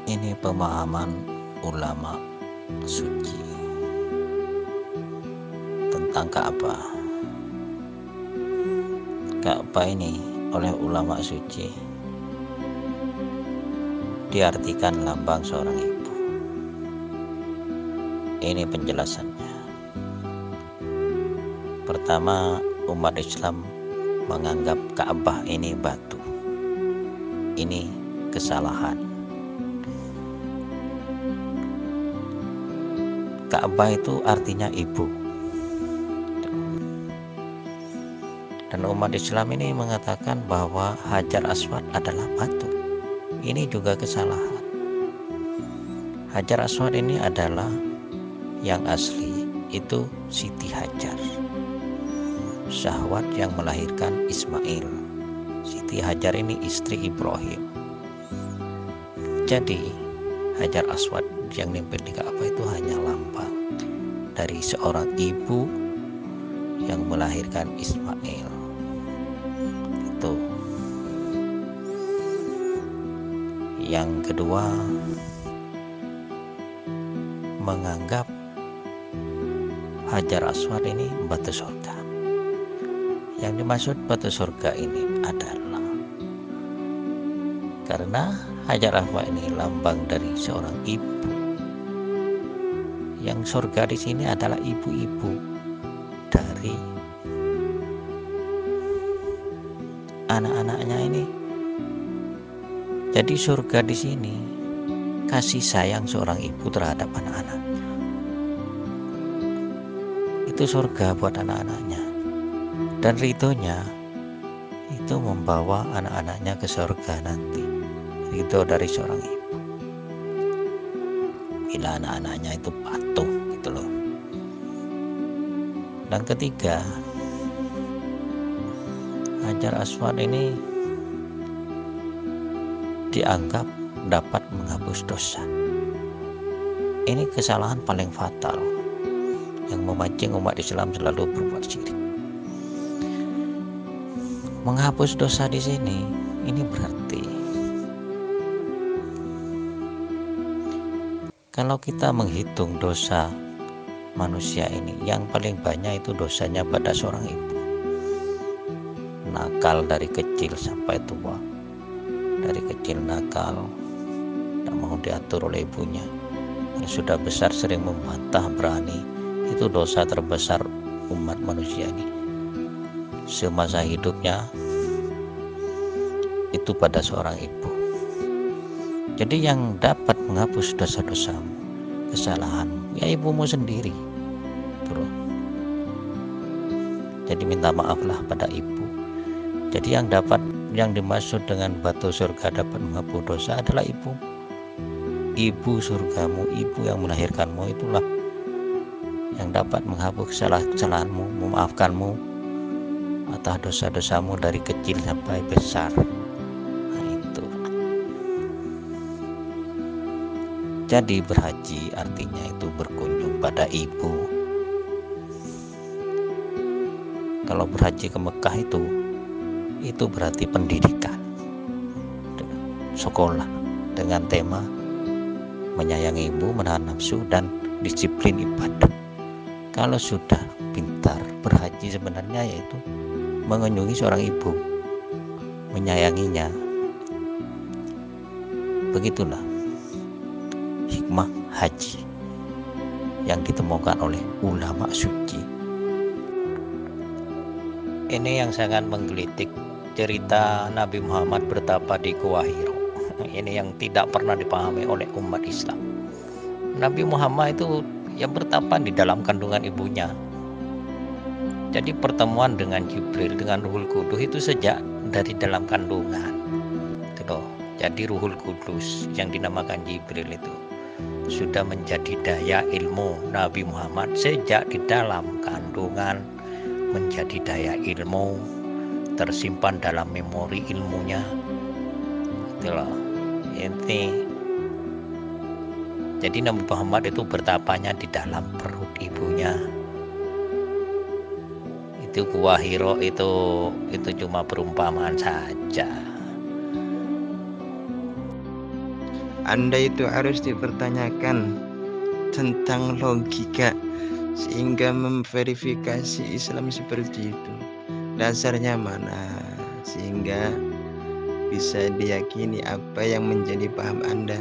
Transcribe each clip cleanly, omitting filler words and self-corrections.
Ini pemahaman ulama suci tentang Ka'bah. Ka'bah ini oleh ulama suci diartikan lambang seorang ibu. Ini penjelasannya. Pertama, umat Islam menganggap Ka'bah ini batu. Ini kesalahan. Ka'bah itu artinya ibu. Dan umat Islam ini mengatakan bahwa Hajar Aswad adalah batu. Ini juga kesalahan. Hajar Aswad ini adalah yang asli itu Siti Hajar, syahwat yang melahirkan Ismail. Siti Hajar ini istri Ibrahim. Jadi Hajar Aswad yang nempel di Ka'bah itu hanya lambang dari seorang ibu yang melahirkan Ismail. Itu. Yang kedua, menganggap Hajar Aswad ini batu surga. Yang dimaksud batu surga ini adalah karena Hajar Aswad ini lambang dari seorang ibu. Yang surga di sini adalah ibu-ibu dari anak-anaknya ini. Jadi surga di sini kasih sayang seorang ibu terhadap anak-anak. Itu surga buat anak-anaknya. Dan ridhonya itu membawa anak-anaknya ke surga nanti. Ridho dari seorang ibu. Bila anak-anaknya itu patuh gitu loh. Dan ketiga, Hajar Aswad ini dianggap dapat menghapus dosa. Ini kesalahan paling fatal yang memancing umat Islam selalu berbuat syirik. Menghapus dosa di sini ini berarti kalau kita menghitung dosa manusia ini, yang paling banyak itu dosanya pada seorang ibu. Nakal dari kecil sampai tua. Dari kecil nakal, tak mau diatur oleh ibunya. Yang sudah besar sering membantah berani. Itu dosa terbesar umat manusia ini. Semasa hidupnya itu pada seorang ibu. Jadi yang dapat menghapus dosa-dosamu, kesalahanmu, ya ibumu sendiri. Bro. Jadi minta maaflah pada ibu. Jadi yang dimaksud dengan batu surga dapat menghapus dosa adalah ibu. Ibu surgamu, ibu yang melahirkanmu itulah yang dapat menghapus kesalahanmu, memaafkanmu atas dosa-dosamu dari kecil sampai besar. Nah, itu. Jadi berhaji artinya itu berkunjung pada ibu. Kalau berhaji ke Mekah itu berarti pendidikan, sekolah dengan tema menyayangi ibu, menahan nafsu, dan disiplin ibadah. Kalau sudah pintar berhaji sebenarnya yaitu mengunjungi seorang ibu, menyayanginya. Begitulah hikmah haji yang ditemukan oleh ulama suci. Ini yang sangat menggelitik cerita Nabi Muhammad bertapa di Gua Hiro. Ini yang tidak pernah dipahami oleh umat Islam. Nabi Muhammad itu yang bertapa di dalam kandungan ibunya. Jadi pertemuan dengan Jibril, dengan Ruhul Kudus itu sejak dari dalam kandungan. Gitu. Jadi Ruhul Kudus yang dinamakan Jibril itu sudah menjadi daya ilmu Nabi Muhammad sejak di dalam kandungan, menjadi daya ilmu tersimpan dalam memori ilmunya. Itulah inti. Jadi Nabi Muhammad itu bertapanya di dalam perut ibunya. Itu Gua Hiro itu cuma perumpamaan saja. Anda itu harus dipertanyakan tentang logika sehingga memverifikasi Islam seperti itu. Dasarnya mana sehingga bisa diyakini apa yang menjadi paham Anda.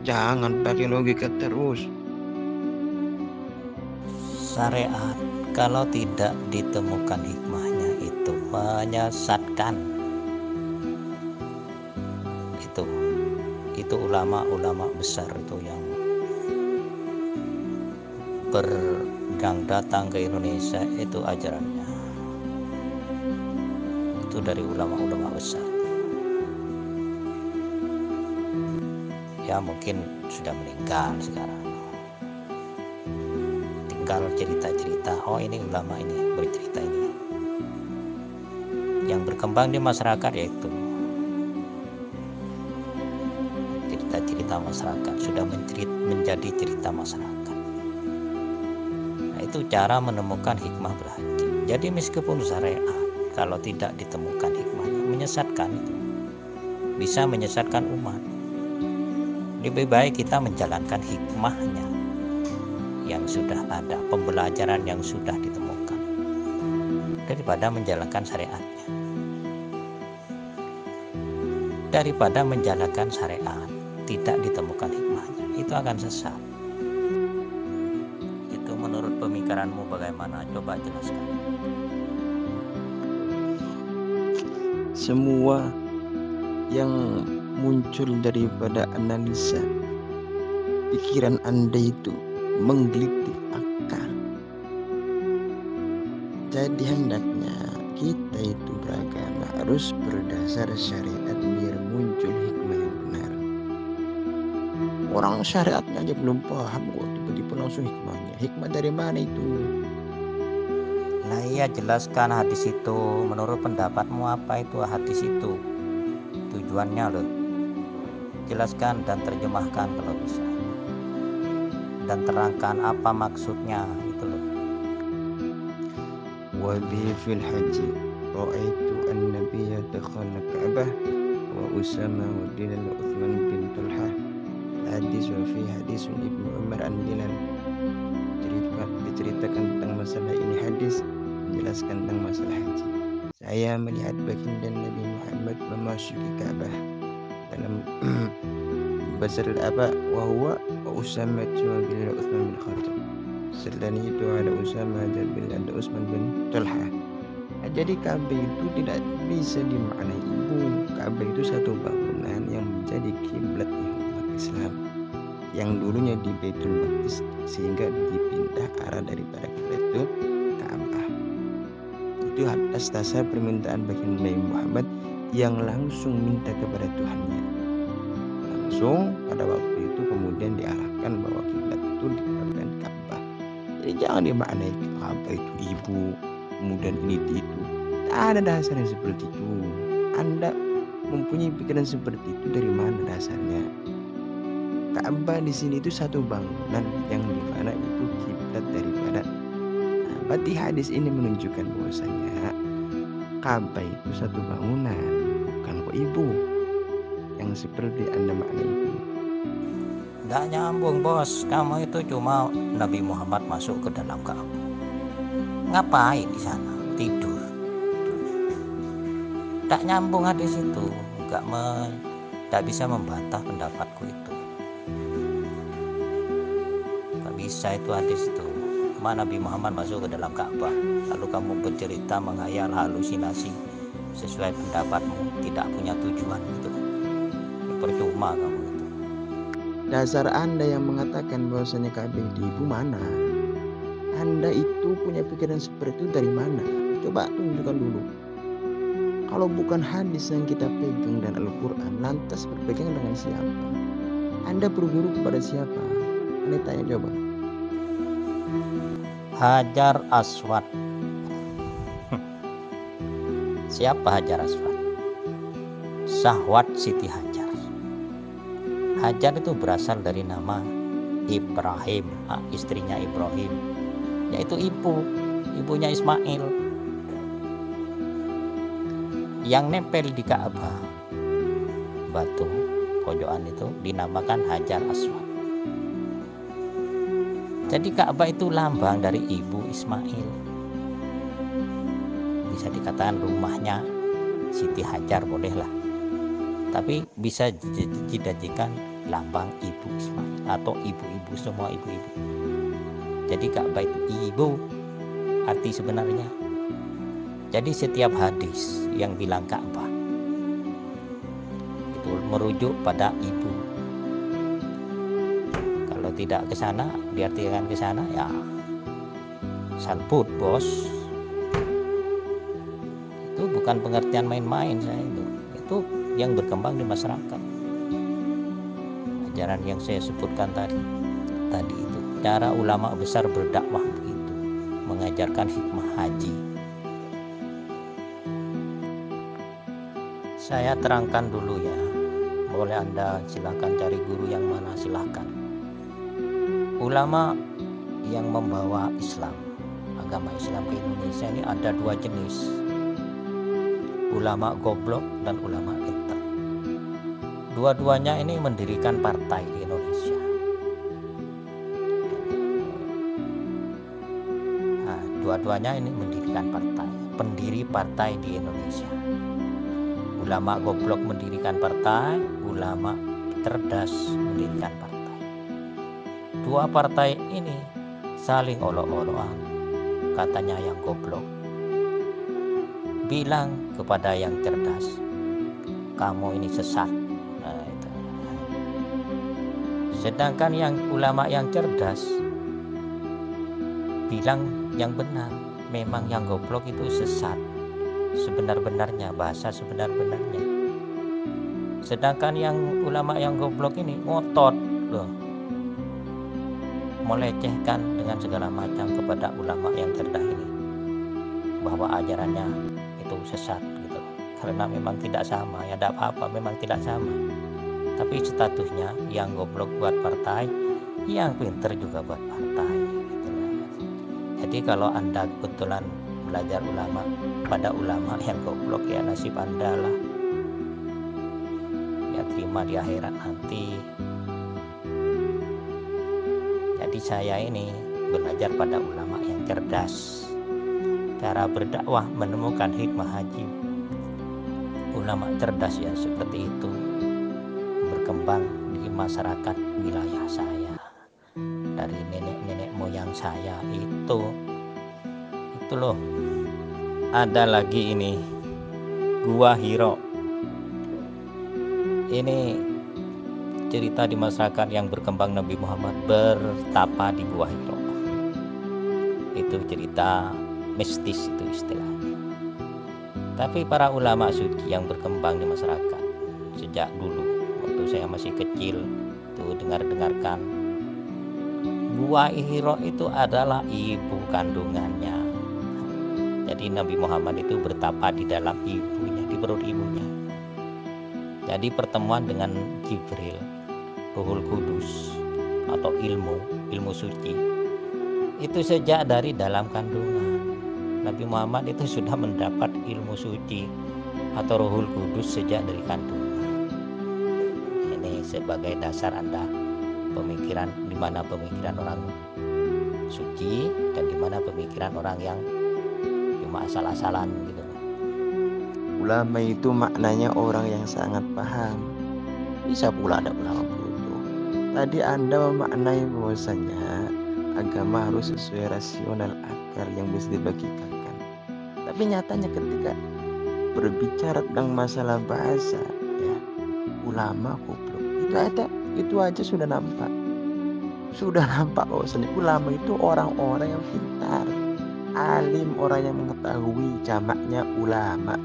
Jangan pakai logika terus. Syariat kalau tidak ditemukan hikmahnya itu menyesatkan. Itu ulama-ulama besar itu yang datang ke Indonesia, itu ajarannya itu dari ulama-ulama besar. Ya mungkin sudah meninggal sekarang, tinggal cerita-cerita. Oh ini ulama ini bercerita ini. Yang berkembang di masyarakat yaitu cerita-cerita masyarakat, sudah menjadi cerita masyarakat. Nah, itu cara menemukan hikmah berhaji. Jadi meskipun syariat kalau tidak ditemukan hikmahnya menyesatkan, itu bisa menyesatkan umat. Lebih baik kita menjalankan hikmahnya yang sudah ada, pembelajaran yang sudah ditemukan, daripada menjalankan syariatnya. Daripada menjalankan syariat tidak ditemukan hikmahnya, itu akan sesat. Itu menurut pemikiranmu bagaimana? Coba jelaskan. Semua yang muncul daripada analisa pikiran Anda itu menggelitik akal. Jadi hendaknya kita itu beragama harus berdasar syariat biar muncul hikmah yang benar. Orang syariatnya aja belum paham kok tiba-tiba langsung hikmahnya. Hikmah dari mana itu? Nah iya, jelaskan hadis itu. Menurut pendapatmu apa itu hadis itu? Tujuannya loh. Jelaskan dan terjemahkan kalau bisa. Dan terangkan apa maksudnya itu loh. Wabi fil haji ra'aitu an-nabiyya dakhala Ka'bah wa Usama wa Bilal wa Uthman bin Talhah. Hadis wa fi hadis Ibnu Umar an Bilal. Diceritakan tentang masalah ini, hadis menjelaskan tentang masalah haji. Saya melihat baginda Nabi Muhammad memasuki Ka'bah dalam basar apa wa Usama wa Bilal wa Uthman bin Khattab. Selain itu ada Usama, ada Bilal, ada Utsman bin Talha. Nah, jadi Ka'bah itu tidak bisa dimaknai ibu. Ka'bah itu satu bangunan yang menjadi kiblatnya umat Islam yang dulunya di Baitul Maqdis sehingga dipindah arah daripada kiblat itu Ka'bah. Itu atas dasar permintaan baginda Nabi Muhammad yang langsung minta kepada Tuhannya. Langsung pada waktu itu kemudian diarahkan bahwa kiblat itu dikeluarkan Ka'bah. Jadi jangan dimaknai Ka'bah itu ibu, kemudian ini itu. Tak ada dasarnya seperti itu. Anda mempunyai pikiran seperti itu dari mana dasarnya? Ka'bah di sini itu satu bangunan yang dimana itu kiblat daripada. Nah, berarti hadis ini menunjukkan bahwasanya Ka'bah itu satu bangunan, bukan kok ibu yang seperti Anda maknai itu. Nggak nyambung bos, kamu itu cuma Nabi Muhammad masuk ke dalam Ka'bah. Ngapain di sana? Tidur. Nggak nyambung hadis itu, nggak bisa membantah pendapatku itu. Nggak bisa itu hadis itu. Cuma Nabi Muhammad masuk ke dalam Ka'bah, lalu kamu bercerita menghayal halusinasi sesuai pendapatmu, tidak punya tujuan gitu. Percuma kamu itu. Dasar Anda yang mengatakan bahwasanya Ka'bah itu ibu mana? Anda itu punya pikiran seperti itu dari mana? Coba tunjukkan dulu. Kalau bukan hadis yang kita pegang dan Al-Quran, lantas berpegang dengan siapa? Anda berguru kepada siapa? Anda tanya coba. Hajar Aswad. Siapa Hajar Aswad? Syahwat Siti Hajar. Hajar itu berasal dari nama Ibrahim, istrinya Ibrahim, yaitu ibunya Ismail. Yang nempel di Ka'bah batu pojokan itu dinamakan Hajar Aswad. Jadi Ka'bah itu lambang dari ibu Ismail. Bisa dikatakan rumahnya Siti Hajar, bolehlah. Tapi bisa dijadikan lambang ibu Ismail atau ibu-ibu, semua ibu-ibu. Jadi Ka'bah itu ibu arti sebenarnya. Jadi setiap hadis yang bilang Ka'bah itu merujuk pada ibu. Kalau tidak ke sana, diartikan ke sana ya salput bos. Itu bukan pengertian main-main saya itu. Itu yang berkembang di masyarakat. Ajaran yang saya sebutkan tadi itu. Cara ulama besar berdakwah begitu, mengajarkan hikmah haji. Saya terangkan dulu ya. Boleh Anda silakan cari guru yang mana, silakan. Ulama yang membawa Islam, agama Islam ke Indonesia ini ada dua jenis. Ulama goblok dan ulama pintar. Dua-duanya ini mendirikan partai di Indonesia. Nah, dua-duanya ini mendirikan partai, pendiri partai di Indonesia. Ulama goblok mendirikan partai, ulama cerdas mendirikan partai. Dua partai ini saling olok-olokan. Katanya yang goblok bilang kepada yang cerdas, kamu ini sesat. Nah, itu. Sedangkan yang ulama yang cerdas bilang yang benar, memang yang goblok itu sesat sebenar-benarnya, bahasa sebenar-benarnya. Sedangkan yang ulama yang goblok ini ngotot loh, melecehkan dengan segala macam kepada ulama yang cerdas ini, bahwa ajarannya itu sesat gitu. Karena memang tidak sama, ya tidak apa-apa, memang tidak sama. Tapi statusnya yang goblok buat partai, yang pinter juga buat partai gitu. Jadi kalau Anda kebetulan belajar ulama pada ulama yang goblok, ya nasib Anda lah, ya terima di akhirat nanti. Jadi saya ini belajar pada ulama yang cerdas, cara berdakwah menemukan hikmah haji. Ulama cerdas yang seperti itu berkembang di masyarakat wilayah saya, dari nenek-nenek moyang saya itu loh. Ada lagi ini Gua Hiro. Ini cerita di masyarakat yang berkembang Nabi Muhammad bertapa di Gua Hiro. Itu cerita mistis itu istilahnya. Tapi para ulama suci yang berkembang di masyarakat sejak dulu, waktu saya masih kecil tuh dengarkan Gua Hiro itu adalah ibu kandungannya. Jadi Nabi Muhammad itu bertapa di dalam ibunya, di perut ibunya. Jadi pertemuan dengan Jibril, Ruhul Kudus atau ilmu suci itu sejak dari dalam kandungan. Nabi Muhammad itu sudah mendapat ilmu suci atau Ruhul Kudus sejak dari kandungan. Ini sebagai dasar Anda pemikiran, di mana pemikiran orang suci dan di mana pemikiran orang yang cuma asal-asalan gitu. Ulama itu maknanya orang yang sangat paham. Bisa pula ada ulama bodoh. Tadi Anda memaknai bahwasanya agama harus sesuai rasional akal yang bisa dibagikan. Tapi nyatanya ketika berbicara tentang masalah bahasa, ya, ulama goblok. Itu aja sudah nampak. Bahwasanya ulama itu orang-orang yang pintar, alim, orang yang mengetahui, jamaknya ulama.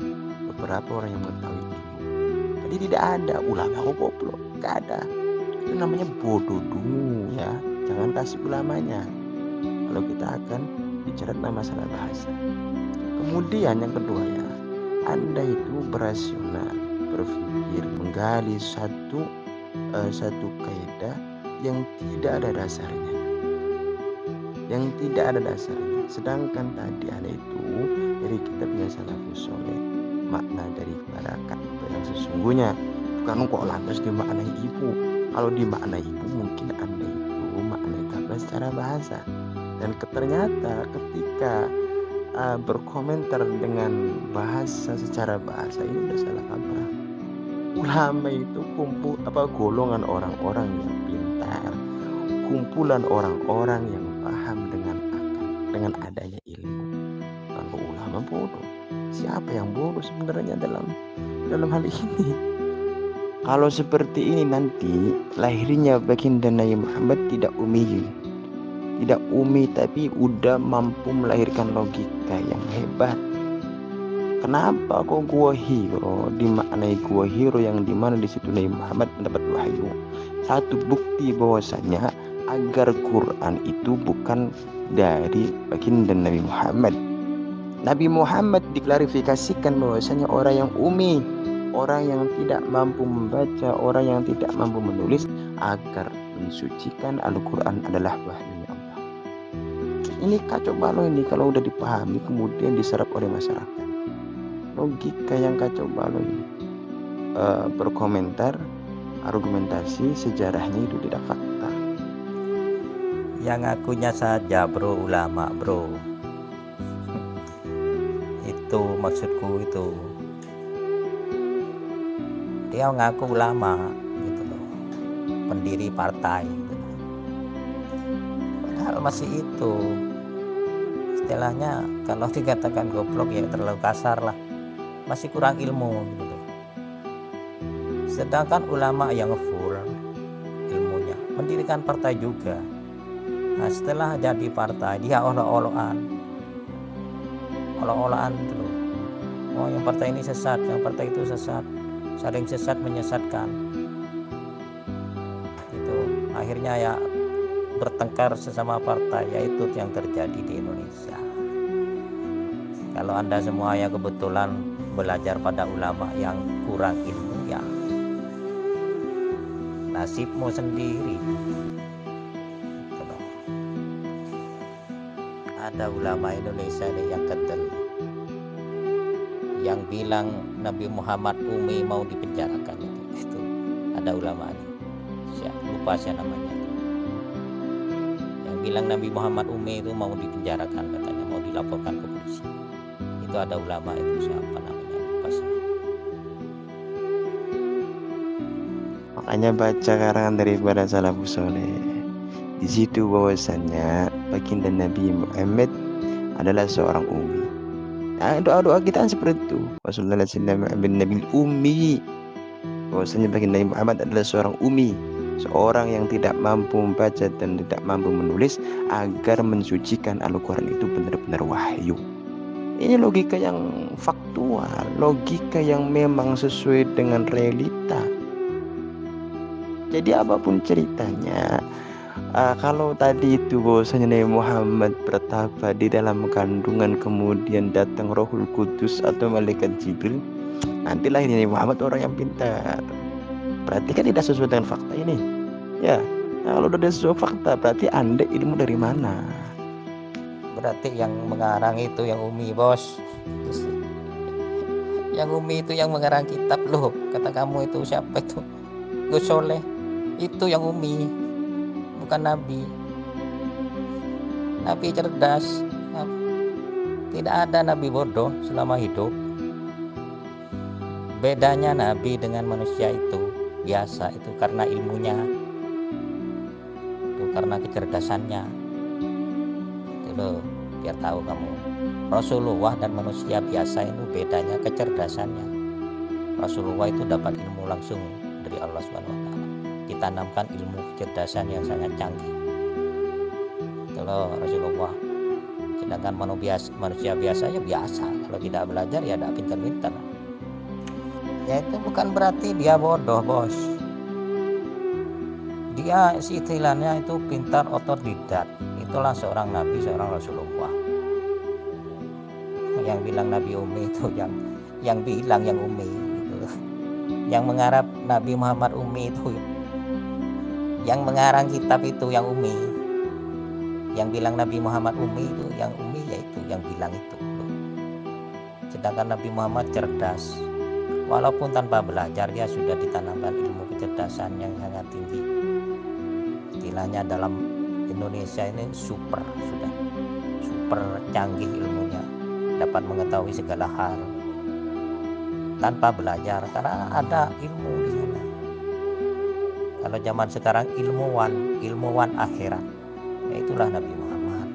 Beberapa orang yang mengetahui ilmu. Jadi tidak ada ulama goblok, tidak ada. Itu namanya bodoh dungu ya. Jangan kasih ulamanya. Kalau kita akan bicara tentang masalah bahasa. Kemudian yang kedua ya, Anda itu berasional, berpikir, menggali satu kaidah yang tidak ada dasarnya. Sedangkan tadi Anda itu dari kitabnya Salafus Saleh, makna daripada kata yang sesungguhnya bukan kok lantas dimaknai ibu. Kalau dimaknai ibu mungkin Anda itu maknai kabar secara bahasa. Dan ternyata ketika berkomentar dengan bahasa secara bahasa ini udah salah kaprah. Ulama itu golongan orang-orang yang pintar, kumpulan orang-orang yang paham dengan adanya ilmu. Kalau ulama bodoh, siapa yang bodoh sebenarnya dalam hal ini? Kalau seperti ini nanti lahirnya baginda Nabi Muhammad tidak umiyun. Tidak umi tapi udah mampu melahirkan logika yang hebat. Kenapa kok gua hero dimaknai gua hero yang dimana di situ Nabi Muhammad mendapat wahyu? Satu bukti bahwasanya agar Quran itu bukan dari baginda Nabi Muhammad. Nabi Muhammad diklarifikasikan bahwasanya orang yang umi, orang yang tidak mampu membaca, orang yang tidak mampu menulis agar mensucikan Al-Quran adalah wahyunya Allah. Ini kacau balau ini kalau udah dipahami kemudian diserap oleh masyarakat. Logika yang kacau balau ini. Berkomentar, argumentasi sejarahnya itu tidak fakta. Yang ngakunya saja bro, ulama bro. Itu maksudku itu. Dia ngaku ulama gitu loh, pendiri partai gitu. Padahal masih itu istilahnya kalau dikatakan goblok ya terlalu kasar lah, masih kurang ilmu gitu loh. Sedangkan ulama yang full ilmunya mendirikan partai juga. Nah setelah jadi partai dia olok-olokan itu loh. Oh yang partai ini sesat, yang partai itu sesat, saling sesat menyesatkan gitu. Akhirnya ya bertengkar sesama partai, yaitu yang terjadi di Indonesia. Kalau Anda semua ya kebetulan belajar pada ulama yang kurang ilmu, ya nasibmu sendiri gitu loh. Ada ulama Indonesia nih yang kedel, yang bilang Nabi Muhammad umi mau dipenjarakan itu ada ulama nih, lupa saya namanya, yang bilang Nabi Muhammad umi itu mau dipenjarakan, katanya mau dilaporkan ke polisi. Itu ada ulama itu, siapa namanya lupa saya. Makanya baca karangan daripada salafus saleh. Di situ bahwasannya baginda Nabi Muhammad adalah seorang umi. Nah, doa-doa kita kan seperti itu. Wasallallahu alaihi wasallam bin Nabi ummi. Bahwasanya baginda Nabi Muhammad adalah seorang umi, seorang yang tidak mampu membaca dan tidak mampu menulis agar mensucikan Al-Quran itu benar-benar wahyu. Ini logika yang faktual, logika yang memang sesuai dengan realita. Jadi apapun ceritanya, kalau tadi itu bahwasanya Nabi Muhammad bertapa di dalam kandungan kemudian datang Rohul Kudus atau malaikat Jibril, nanti lahirnya Nabi Muhammad orang yang pintar. Berarti kan tidak sesuai dengan fakta ini. Ya, nah, kalau udah sesuai fakta berarti Anda ilmu dari mana? Berarti yang mengarang itu yang umi bos. Yang umi itu yang mengarang kitab loh. Kata kamu itu siapa itu? Gus Soleh. Itu yang umi, bukan Nabi. Nabi cerdas. Tidak ada Nabi bodoh selama hidup. Bedanya Nabi dengan manusia itu biasa itu karena ilmunya, itu karena kecerdasannya. Itu loh, biar tahu kamu. Rasulullah dan manusia biasa itu bedanya kecerdasannya. Rasulullah itu dapat ilmu langsung dari Allah SWT, ditanamkan ilmu kecerdasan yang sangat canggih. Kalau Rasulullah, sedangkan manusia biasa ya biasa, kalau tidak belajar ya tidak pintar-pintar. Ya itu bukan berarti dia bodoh bos. Dia istilahnya itu pintar otodidak. Itulah seorang Nabi, seorang Rasulullah. Yang bilang Nabi Umi itu yang bilang yang Umi gitu. Yang mengarang Nabi Muhammad Umi itu, yang mengarang kitab itu yang Umi. Yang bilang Nabi Muhammad Umi itu yang Umi, yaitu yang bilang itu. Sedangkan Nabi Muhammad cerdas, Walaupun tanpa belajar dia sudah ditanamkan ilmu kecerdasan yang sangat tinggi. Istilahnya dalam Indonesia ini super canggih ilmunya, dapat mengetahui segala hal tanpa belajar karena ada ilmu di sana. Kalau zaman sekarang ilmuwan akhirat, yaitulah Nabi Muhammad.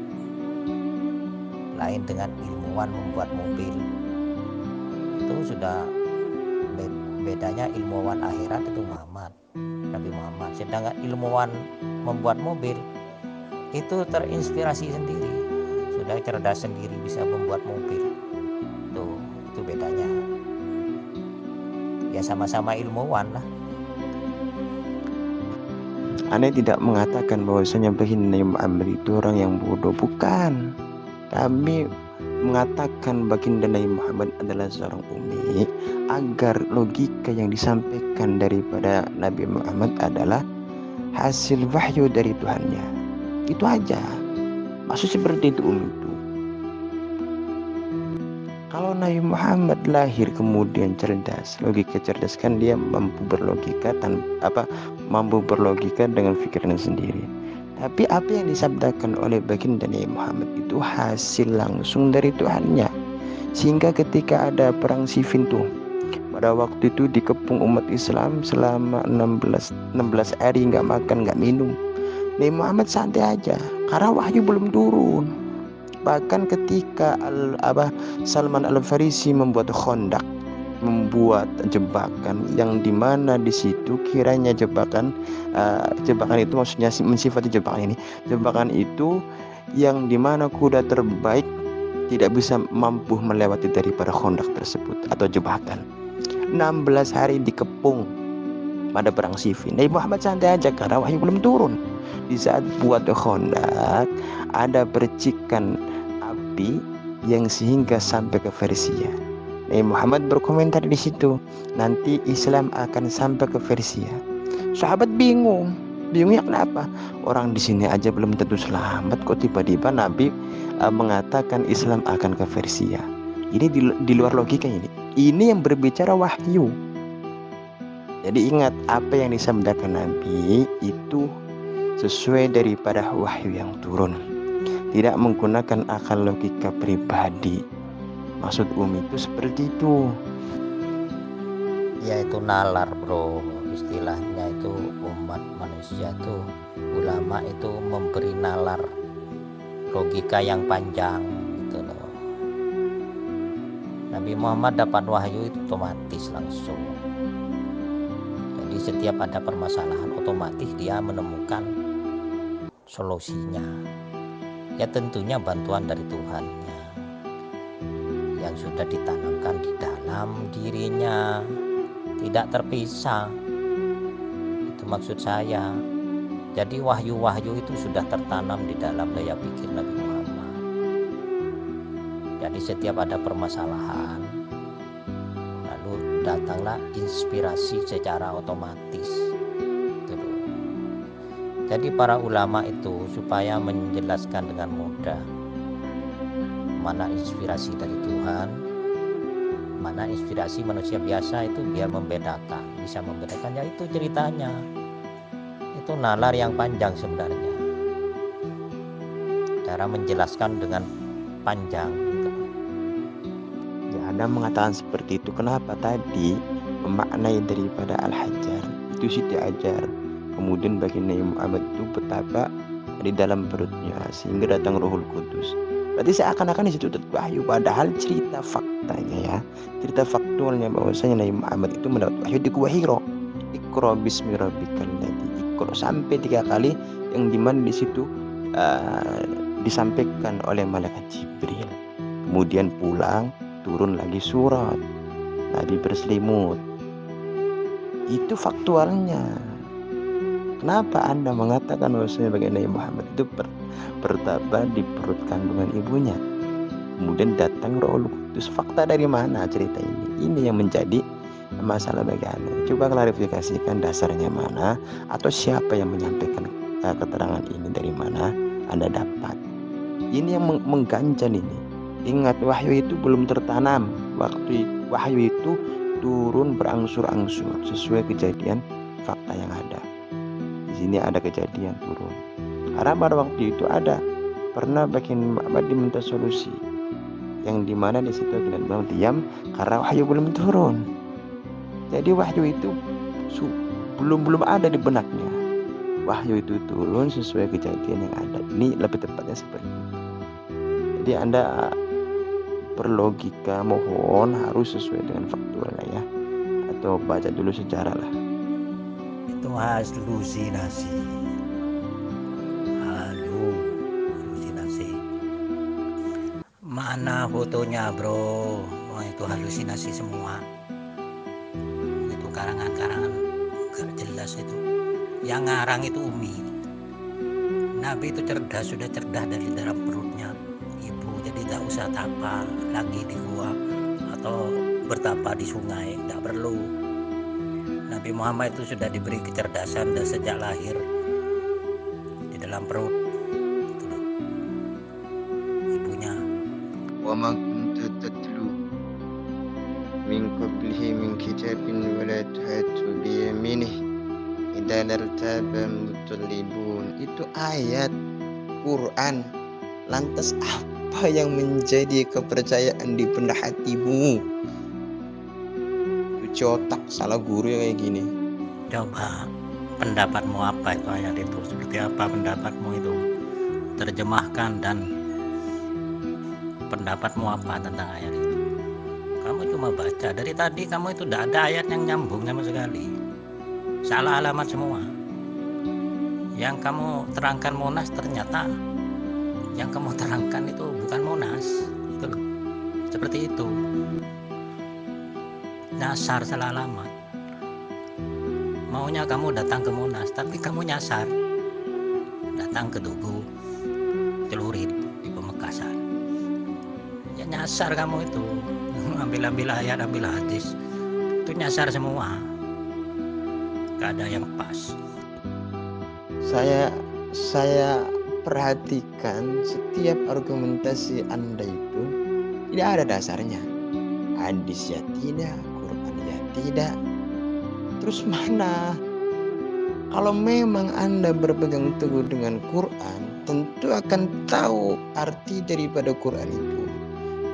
Lain dengan ilmuwan membuat mobil, itu sudah bedanya. Ilmuwan akhirat itu Nabi Muhammad. Sedangkan ilmuwan membuat mobil itu terinspirasi sendiri, sudah cerdas sendiri, bisa membuat mobil. Itu bedanya. Ya sama-sama ilmuwan lah. Anda tidak mengatakan bahwasanya baginda Nabi Muhammad itu orang yang bodoh, bukan. Kami mengatakan baginda Nabi Muhammad adalah seorang ummi agar logika yang disampaikan daripada Nabi Muhammad adalah hasil wahyu dari Tuhannya. Itu aja. Maksud seperti itu itu. Kalau Nabi Muhammad lahir kemudian cerdas, logika cerdas kan dia mampu berlogika dengan pikirannya sendiri. Tapi apa yang disabdakan oleh baginda Nabi Muhammad itu hasil langsung dari Tuhannya. Sehingga ketika ada perang Siffin tuh, pada waktu itu dikepung umat Islam selama 16 hari nggak makan nggak minum. Nabi Muhammad santai aja karena wahyu belum turun. Bahkan ketika Salman Al-Farisi membuat khandak, membuat jebakan yang dimana di situ kiranya jebakan itu maksudnya mensifati jebakan ini. Jebakan itu yang dimana kuda terbaik tidak bisa mampu melewati daripada khandak tersebut atau jebakan. 16 hari dikepung pada perang Siffin. Nabi Muhammad santai aja karena wahyu belum turun. Di saat buat khandak ada percikan api yang sehingga sampai ke Persia. Nabi Muhammad berkomentar di situ, nanti Islam akan sampai ke Persia. Sahabat bingungnya kenapa? Orang di sini aja belum tentu selamat, kok tiba-tiba Nabi mengatakan Islam akan ke Persia. Ini di luar logika ini. Ini yang berbicara wahyu. Jadi ingat, apa yang disabdakan Nabi itu sesuai daripada wahyu yang turun. Tidak menggunakan akal logika pribadi. Maksud itu seperti itu. Yaitu nalar bro, istilahnya itu umat manusia tuh, ulama itu memberi nalar logika yang panjang gitu loh. Nabi Muhammad dapat wahyu itu otomatis langsung. Jadi setiap ada permasalahan otomatis dia menemukan solusinya. Ya tentunya bantuan dari Tuhannya yang sudah ditanamkan di dalam dirinya, tidak terpisah. Itu maksud saya. Jadi wahyu-wahyu itu sudah tertanam di dalam daya pikir Nabi Muhammad. Jadi setiap ada permasalahan, lalu datanglah inspirasi secara otomatis. Jadi para ulama itu supaya menjelaskan dengan mudah mana inspirasi dari Tuhan, mana inspirasi manusia biasa, itu biar bisa membedakan, ya itu ceritanya. Itu nalar yang panjang sebenarnya. Cara menjelaskan dengan panjang gitu. Ya, Anda mengatakan seperti itu. Kenapa tadi memaknai daripada Al-Hajar itu Siti Ajar. Kemudian baginda Muhammad itu betapa di dalam perutnya sehingga datang Ruhul Kudus. Berarti seakan-akan di situ wahyu, padahal cerita faktanya ya, cerita faktualnya bahwasanya Nabi Muhammad itu mendapat wahyu di Gua Hira. Iqra bismi rabbikal ladzi Iqra sampai 3 kali, yang dimana di situ disampaikan oleh malaikat Jibril. Kemudian pulang, turun lagi surat, Nabi berselimut. Itu faktualnya. Kenapa Anda mengatakan bahwasanya baginda Nabi Muhammad itu bertapa di perut kandungan ibunya? Kemudian datang Rohul Kudus. Fakta dari mana cerita ini? Ini yang menjadi masalah bagi Anda. Coba klarifikasikan dasarnya mana, atau siapa yang menyampaikan keterangan ini, dari mana Anda dapat. Ini yang mengganjal ini. Ingat, wahyu itu belum tertanam. Wahyu itu turun berangsur-angsur sesuai kejadian fakta yang ada. Di sini ada kejadian turun. Karena pada waktu itu ada pernah bagian Ma'bad diminta solusi, yang dimana di situ kita bilang diam karena wahyu belum turun. Jadi wahyu itu belum ada di benaknya. Wahyu itu turun sesuai kejadian yang ada. Ini lebih tepatnya seperti itu. Jadi Anda berlogika mohon harus sesuai dengan faktual lah ya, atau baca dulu sejarah lah. Itu halusinasi. Halusinasi. Mana fotonya bro? Wah, itu halusinasi semua. Itu karangan-karangan gak jelas itu. Yang ngarang itu Umi. Nabi itu cerdas, sudah cerdas dari dalam perutnya ibu, jadi tak usah tapa lagi di gua atau bertapa di sungai, tak perlu. Nabi Muhammad itu sudah diberi kecerdasan dan sejak lahir di dalam perut itu loh, ibunya. Wa ma kunta tatlu min qablihi min kitabin wa la tuhatu bi yaminih idza lartaba mutallibun. Itu ayat Quran. Lantas apa yang menjadi kepercayaan di benak hatimu? Cuci otak, salah guru ya kayak gini. Coba pendapatmu apa itu ayat itu? Seperti apa pendapatmu itu? Terjemahkan dan pendapatmu apa tentang ayat itu? Kamu cuma baca dari tadi, kamu itu tidak ada ayat yang nyambung sama sekali. Salah alamat semua. Yang kamu terangkan Monas, ternyata yang kamu terangkan itu bukan Monas. Itu loh. Seperti itu. Nyasar, salah alamat. Maunya kamu datang ke Monas, tapi kamu nyasar. Datang ke Tugu, Celurit di Pemekasan. Ya nyasar kamu itu. Ambil ayat, ambil hadis. Itu nyasar semua. Gak ada yang pas. Saya perhatikan setiap argumentasi Anda itu tidak ada dasarnya. Hadis ya tidak, Quran ya tidak. Terus mana? Kalau memang Anda berpegang teguh dengan Quran, tentu akan tahu arti daripada Quran itu.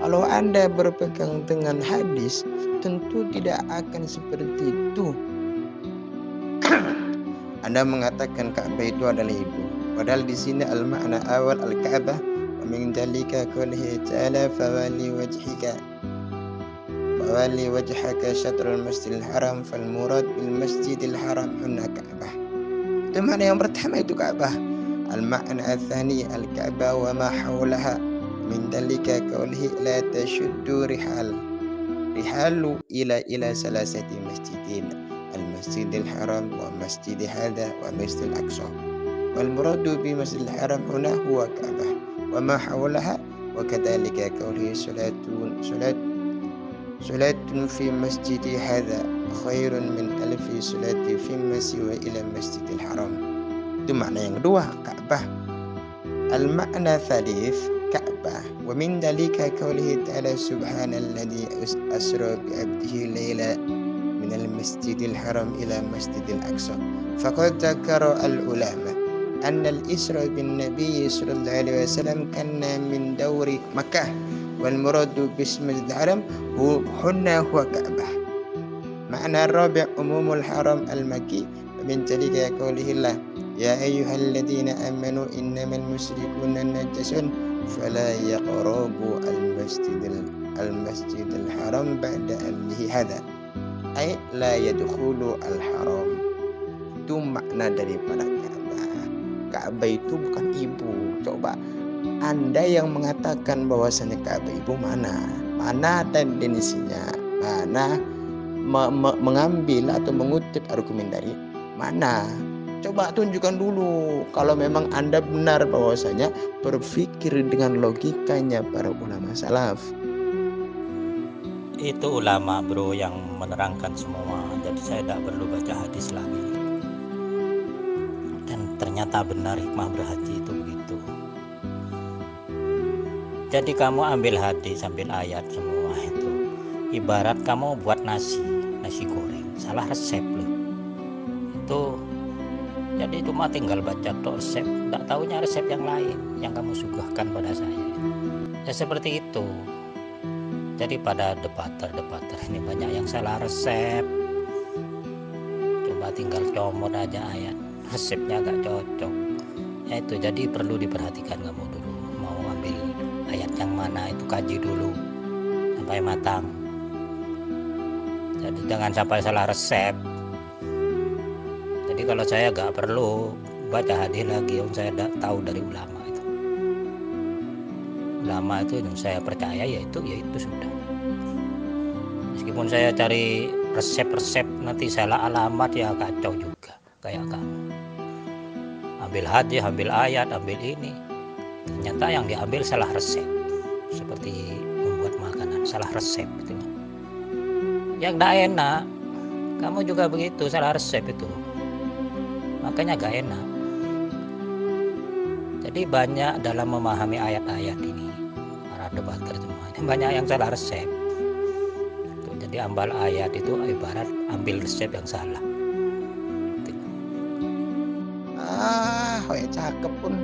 Kalau Anda berpegang dengan hadis, tentu tidak akan seperti itu. Anda mengatakan Ka'bah itu adalah ibu. Padahal di sini al-makna awal al-Ka'bah wa min dzalika qoulihi ta'ala fawali wajhaka syatrul masjidil haram fal murad bil masjidil haram huna Ka'bah. Itu makna yang pertama itu Ka'bah. Al-makna ats-tsani al-Ka'bah wa ma hawlaha min dzalika qoulihi la tashuddu rihalu ila salasati masjidin المسجد الحرام ومسجد هذا ومسجد الأقصى والمراد بمسجد الحرام هنا هو كعبة وما حولها وكذلك قوله صلاة في مسجد هذا خير من 1000 صلاة فيما سوى إلى المسجد الحرام. Itu makna yang kedua Ka'bah. Al-makna thalith Ka'bah wa min dalika qawlihi ta'ala subhanalladzi asra bi 'abdihi laila من المسجد الحرام إلى مسجد الأقصى. فقد ذكر العلماء أن الإسراء بالنبي صلى الله عليه وسلم كان من دور مكة والمراد بالمسجد الحرام هنا هو كعبة. معنى الرابع عموم الحرام المكي ومن ذلك قوله الله يا أيها الذين آمنوا إنما المشركون نجس فلا يقربوا المسجد الحرام بعد أمره هذا ay la yadkhulu al-haram. Itu makna daripada Ka'bah. Ka'bah itu bukan ibu. Coba Anda yang mengatakan bahwasanya Ka'bah ibu mana tendensinya, mana mengambil atau mengutip argumen dari mana? Coba tunjukkan dulu kalau memang Anda benar bahwasanya berpikir dengan logikanya para ulama salaf. Itu ulama bro yang menerangkan semua, jadi saya tidak perlu baca hadis lagi. Dan ternyata benar hikmah berhaji itu begitu. Jadi kamu ambil hadis, ambil ayat semua itu ibarat kamu buat nasi. nasi goreng, salah resep loh. Itu jadi cuma tinggal baca tok resep, tidak tahunya resep yang lain yang kamu suguhkan pada saya. Ya seperti itu. Jadi pada debater ini banyak yang salah resep. Coba tinggal comot aja ayat, resepnya agak cocok. Ya itu, jadi perlu diperhatikan kamu dulu. Mau ambil ayat yang mana itu kaji dulu sampai matang. Jadi jangan sampai salah resep. Jadi kalau saya gak perlu baca hadis lagi, saya tahu dari ulama itu. Ulama itu yang saya percaya ya itu sudah. Meskipun saya cari resep-resep nanti salah alamat ya kacau juga kayak kamu. Ambil hadis, ambil ayat, ambil ini. Ternyata yang diambil salah resep. Seperti membuat makanan, salah resep itu. Yang gak enak, kamu juga begitu, salah resep itu. Makanya gak enak. Jadi banyak dalam memahami ayat-ayat ini, para debater semua ini banyak yang salah resep. Jadi ambil ayat itu ibarat ambil resep yang salah. Kayak cakep pun.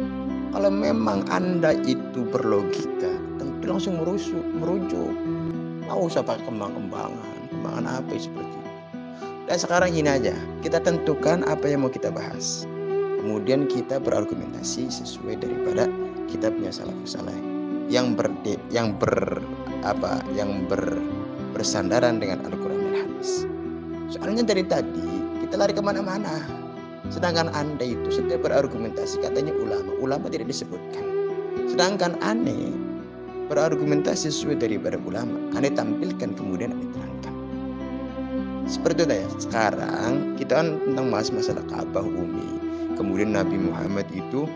Kalau memang Anda itu berlogika, tentu langsung merujuk. Nggak usah pakai kembang-kembangan apa seperti itu. Dan sekarang ini aja, kita tentukan apa yang mau kita bahas. Kemudian kita berargumentasi sesuai daripada kitabnya salafus saleh yang bersandaran dengan Al-Quran dan hadis. Soalnya dari tadi kita lari kemana-mana. Sedangkan Anda itu setiap berargumentasi katanya ulama tidak disebutkan. Sedangkan aneh berargumentasi sesuai daripada ulama, aneh tampilkan kemudian aneh terangkan. Seperti itu ya. Sekarang kita kan tentang masalah Ka'bah Umi. Kemudian Nabi Muhammad itu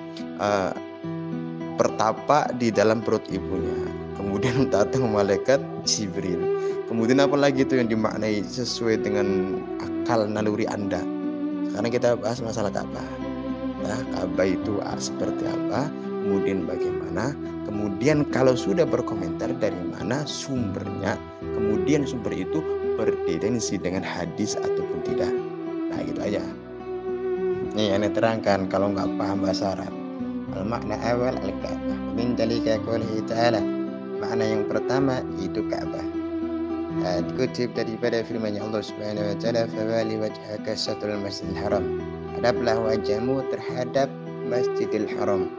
bertapa di dalam perut ibunya. Kemudian datang malaikat Jibril. Kemudian apa lagi itu yang dimaknai sesuai dengan akal naluri Anda. Sekarang kita bahas masalah Ka'bah. Nah, Ka'bah itu seperti apa? Kemudian bagaimana? Kemudian kalau sudah berkomentar dari mana sumbernya? Kemudian sumber itu bertendensi dengan hadis ataupun tidak. Nah, gitu aja. Nih, aneh terangkan kalau nggak paham bahasa Arab. Al-makna awal al-Ka'bah. Min dalika qoulihi ta'ala. Makna yang pertama itu Ka'bah. Dikutip daripada firman Allah Subhanahu wa taala, "Fawali wajhaka satrul Masjidil Haram." Hadaplah wajahmu terhadap Masjidil Haram.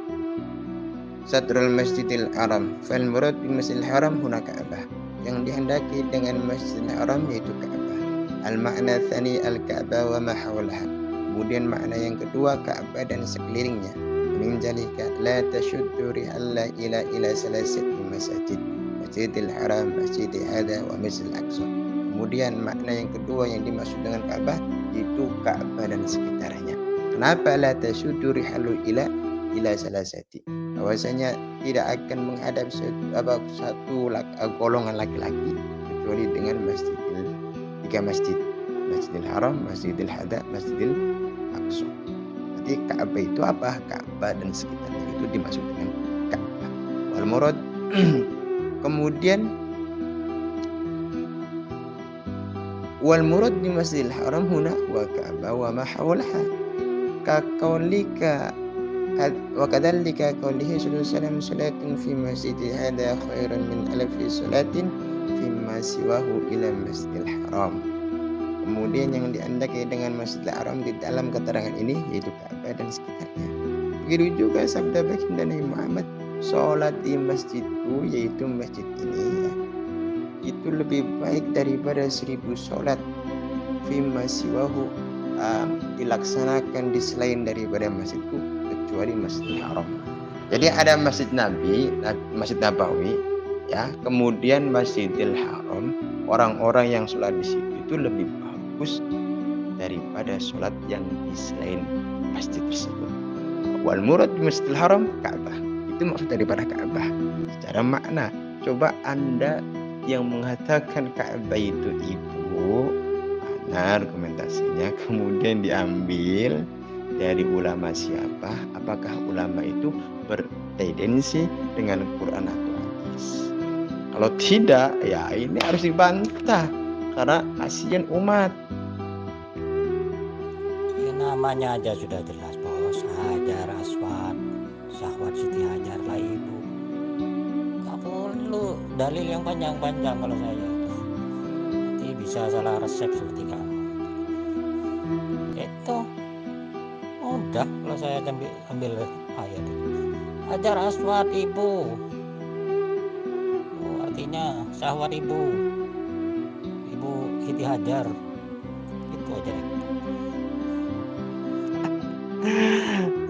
Satrul Masjidil Haram. Fal murad bi Masjidil Haram huna Ka'bah. Yang dihendaki dengan Masjidil Haram yaitu Ka'bah. Al-makna tsani al-Ka'bah wa ma hawlaha. Kemudian makna yang kedua Ka'bah dan sekelilingnya. Min jalika la tashuddu rihalla ila salasati masajid. Masjidil Haram, Masjidil Hadza wa Masjidil Aqsa. Kemudian makna yang kedua yang dimaksud dengan Ka'bah itu Ka'bah dan sekitarnya. Kenapa la tasuddu rihalu ila salasati? Bahwasanya tidak akan menghadap satu golongan laki-laki kecuali dengan tiga masjid. Masjidil Haram, Masjidil Hadza, Masjidil Aqsa. Jadi Ka'bah itu apa? Ka'bah dan sekitarnya itu dimaksud dengan Ka'bah. Wal murad kemudian wal murad di Masjidil Haram huna wa Ka'bah wa ma hawlaha ka qaulika wa kadzalika qaulihi sallallahu alaihi wasallam salatun fi masjidi hadza khairun min alfi salatin fi ma siwahu ila Masjidil Haram. Kemudian yang diandaki dengan Masjidil Haram di dalam keterangan ini yaitu Ka'bah dan sekitarnya. Begitu juga sabda baginda Nabi Muhammad, sholat di masjidku yaitu masjid ini ya, itu lebih baik daripada 1000 sholat fima siwahu dilaksanakan di selain daripada masjidku kecuali Masjidil Haram. Jadi ada Masjid Nabawi ya, kemudian Masjidil Haram, orang-orang yang sholat di situ itu lebih bagus daripada sholat yang di selain masjid tersebut. Wal murad di Masjidil Haram Ka'bah. Itu maksud daripada Ka'bah secara makna. Coba Anda yang mengatakan Ka'bah itu mana argumentasinya, kemudian diambil dari ulama siapa? Apakah ulama itu bertendensi dengan Quran atau hadis? Kalau tidak, ya ini harus dibantah. karena kasihan umat. Ya, namanya aja sudah jelas bos, Hajar Aswad, Syahwat Siti Hajar lah ibu. Gak perlu dalil yang panjang-panjang kalau saya itu. Nanti bisa salah resep seperti kamu. Itu udah kalau saya ambil ayat itu. Hajar Aswad ibu. Oh, artinya Syahwat ibu. Ibu Siti Hajar. Itu aja deh.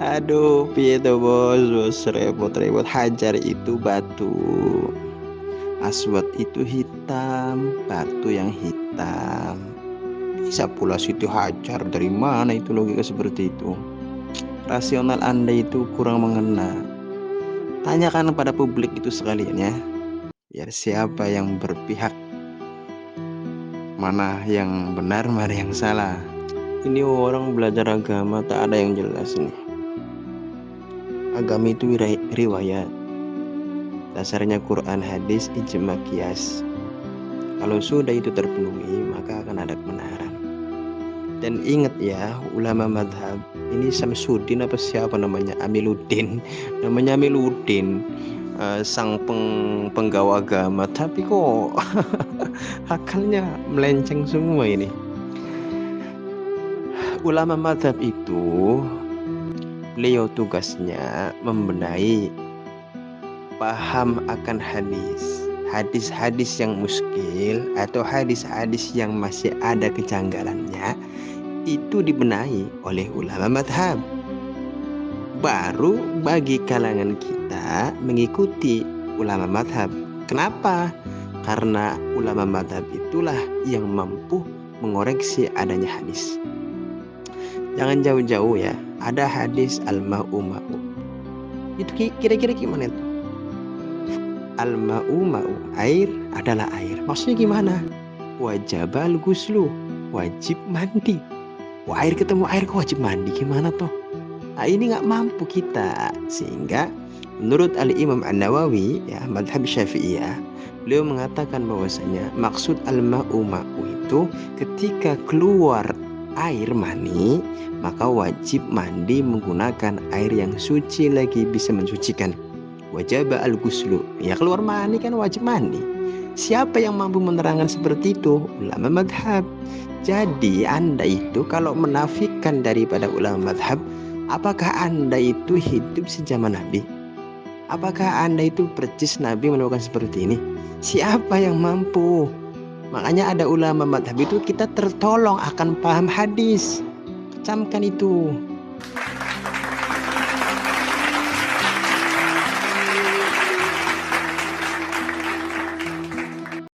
Aduh, piye to bos, repot-repot. Hajar itu batu, Aswad itu hitam, batu yang hitam. Bisa pula Siti Hajar, dari mana itu logika seperti itu? Rasional Anda itu kurang mengena. Tanyakan pada publik itu sekalian ya, biar siapa yang berpihak, mana yang benar, mana yang salah. Ini orang belajar agama tak ada yang jelas nih. Agama itu riwayat, dasarnya Quran, hadis, ijma, qiyas. Kalau sudah itu terpenuhi, maka akan ada kebenaran. Dan ingat ya, ulama madhab ini Samsudin apa siapa namanya, Amiluddin, namanya Amiluddin, sang penggawa agama, tapi kok akalnya melenceng semua ini. Ulama madhab itu beliau tugasnya membenahi paham akan hadis-hadis yang muskil atau hadis-hadis yang masih ada kejanggalannya, itu dibenahi oleh ulama madhab. Baru bagi kalangan kita mengikuti ulama madhab. Kenapa? Karena ulama madhab itulah yang mampu mengoreksi adanya hadis. Jangan jauh-jauh ya, ada hadis al-ma'u ma'u. Itu kira-kira gimana itu? Al-ma'u ma'u, air adalah air. Maksudnya gimana? Wajabal guslu, wajib mandi. Wah, air ketemu air kok wajib mandi, gimana toh? Nah, ini nggak mampu kita, sehingga menurut Al-Imam An-Nawawi ya, madhab Syafi'iyah, beliau mengatakan bahwasanya maksud al-ma'u ma'u itu ketika keluar air mani, maka wajib mandi menggunakan air yang suci lagi bisa mensucikan. Wajib al-ghuslu, ya keluar mani kan wajib mandi. Siapa yang mampu menerangkan seperti itu? Ulama madhab. Jadi Anda itu kalau menafikan daripada ulama madhab, apakah Anda itu hidup sejaman Nabi? Apakah Anda itu percis Nabi melakukan seperti ini? Siapa yang mampu? Makanya ada ulama madhab itu kita tertolong akan paham hadis. Camkan itu.